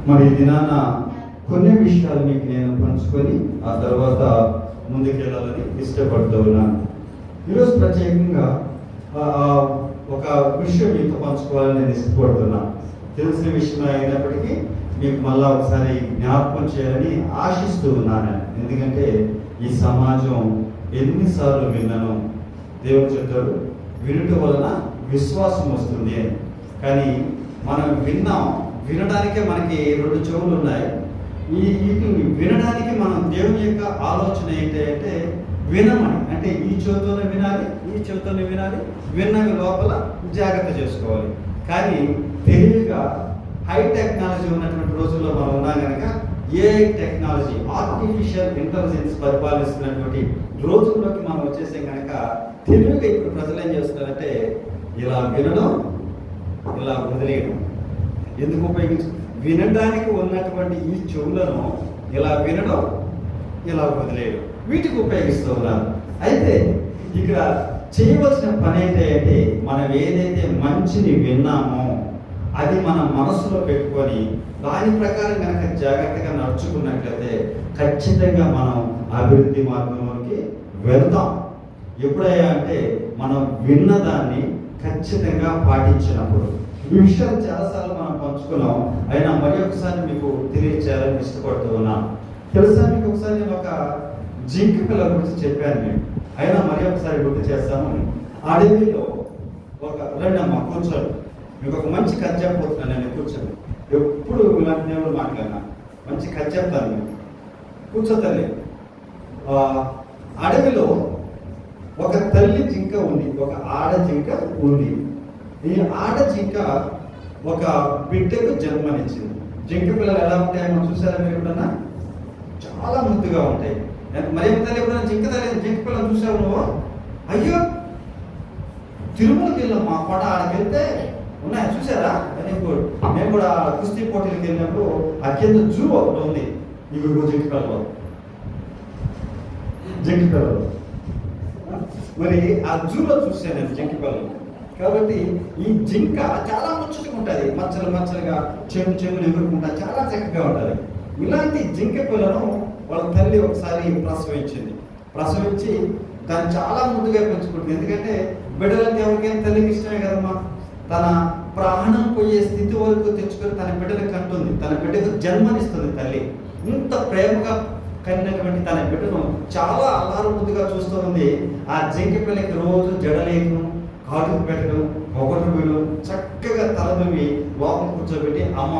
మరి ఈ దినాన కొన్ని విషయాలు మీకు నేను పంచుకొని ఆ తర్వాత ముందుకెళ్ళాలని ఇష్టపడుతూ ఉన్నాను. ఈరోజు ప్రత్యేకంగా ఒక విషయం మీతో పంచుకోవాలని నేను ఇష్టపడుతున్నాను. తెలిసిన విషయం అయినప్పటికీ మీకు మళ్ళా ఒకసారి జ్ఞాపకం చేయాలని ఆశిస్తూ ఉన్నాను. ఎందుకంటే ఈ సమాజం ఎన్నిసార్లు విన్నాను, దేవుడు చెప్తాడు వినుట వలన విశ్వాసం వస్తుంది అని. కానీ మనం వినడానికే మనకి 2 చెవులు ఉన్నాయి. వీటిని వినడానికి మనం దేవుని యొక్క ఆలోచన ఏంటంటే వినమని, అంటే ఈ చెవితోనే వినాలి, ఈ చెవితోనే వినాలి, విన్నవి లోపల జాగ్రత్త చేసుకోవాలి. కానీ తెలివిగా హై టెక్నాలజీ ఉన్నటువంటి రోజుల్లో మనం ఉన్నాం కనుక ఏఐ టెక్నాలజీ, ఆర్టిఫిషియల్ ఇంటెలిజెన్స్ పరిపాలిస్తున్నటువంటి రోజుల్లోకి మనం వచ్చేసాం కనుక తెలివిగా ఇప్పుడు ప్రజలు ఏం చేస్తున్నారంటే ఇలా వినడం, ఇలా వదిలేయడం. ఎందుకు ఉపయోగించు? వినడానికి ఉన్నటువంటి ఈ చెవులను ఇలా వినడం, ఇలా వదిలేయడం, వీటికి ఉపయోగిస్తూ ఉన్నారు. అయితే ఇక్కడ చేయవలసిన పని ఏంటంటే మనం ఏదైతే మంచిని విన్నామో అది మన మనసులో పెట్టుకొని దాని ప్రకారం కనుక జాగ్రత్తగా నడుచుకున్నట్లయితే ఖచ్చితంగా మనం అభివృద్ధి మార్గంలోకి వెళ్తాం. ఎప్పుడయ్యా అంటే మనం విన్నదాన్ని ఖచ్చితంగా పాటించినప్పుడు. ఈ విషయాలు చాలాసార్లు మనం పంచుకున్నాం, అయినా మరి ఒకసారి మీకు తెలియచేయాలని ఇష్టపడుతూ ఉన్నాను. తెలుసా మీకు ఒకసారి నేను ఒక జింక పిల్ల గురించి చెప్పాను నేను, అయినా మరి ఒకసారి గుర్తు చేస్తాను. అడవిలో రెండమ్మ కూర్చోండి, మీకు ఒక మంచి కథ చెప్పబోతున్నాను. నేను కూర్చోండి, ఎప్పుడు ఇలాంటి దేవుడు మాట్లాడినా మంచి కథ చెప్తాను. నేను కూర్చోతలే. అడవిలో ఒక తల్లి జింక ఉంది, ఒక ఆడ జింక ఉంది. ఈ ఆడ జింక ఒక బిడ్డకు జన్మనిచ్చింది. జింక పిల్లలు ఎలా ఉంటాయో మనం చూసారా మీరు ఎప్పుడన్నా? చాలా ముద్దుగా ఉంటాయి. మరి తల్లి ఎప్పుడైనా జింక పిల్లలు చూసావు నువ్వు? అయ్యో తిరుమలకి వెళ్ళాం, మా కోట ఆడకి వెళ్తే ఉన్నాయి చూసారా? మేము కూడా కుస్తీ పోటీలకు వెళ్ళినప్పుడు ఆ కింద జూ ఒకటి ఉంది. ఇవి జింక పిల్లలు మరి ఆ జూలో చూసాను నేను జింక పిల్లలు. కాబట్టి ఈ జింక చాలా ముచ్చటగా ఉంటుంది, మచ్చలుగా చెవులు ఎగురుకుంటా చాలా చక్కగా ఉంటుంది. ఇలాంటి జింక పిల్లను వాళ్ళ తల్లి ఒకసారి ప్రసవించి దాన్ని చాలా ముద్దుగా పెంచుకుంటుంది. ఎందుకంటే బిడ్డలకి ఎవరికైనా తల్లికి ఇష్టమే కదమ్మా. తన ప్రాణం పోయే స్థితి వరకు తెచ్చుకొని తన బిడ్డలకు కంటుంది, తన బిడ్డకు జన్మనిస్తుంది తల్లి. ఇంత ప్రేమగా కన్నటువంటి తన బిడ్డను చాలా అల్లారు ముద్దుగా చూస్తూ ఉంది. ఆ జింక పిల్లకి రోజు జడలేను, కాటుకు పెట్టడం, పొగటు చక్కగా తలదొవి లోపల కూర్చోబెట్టి అమ్మ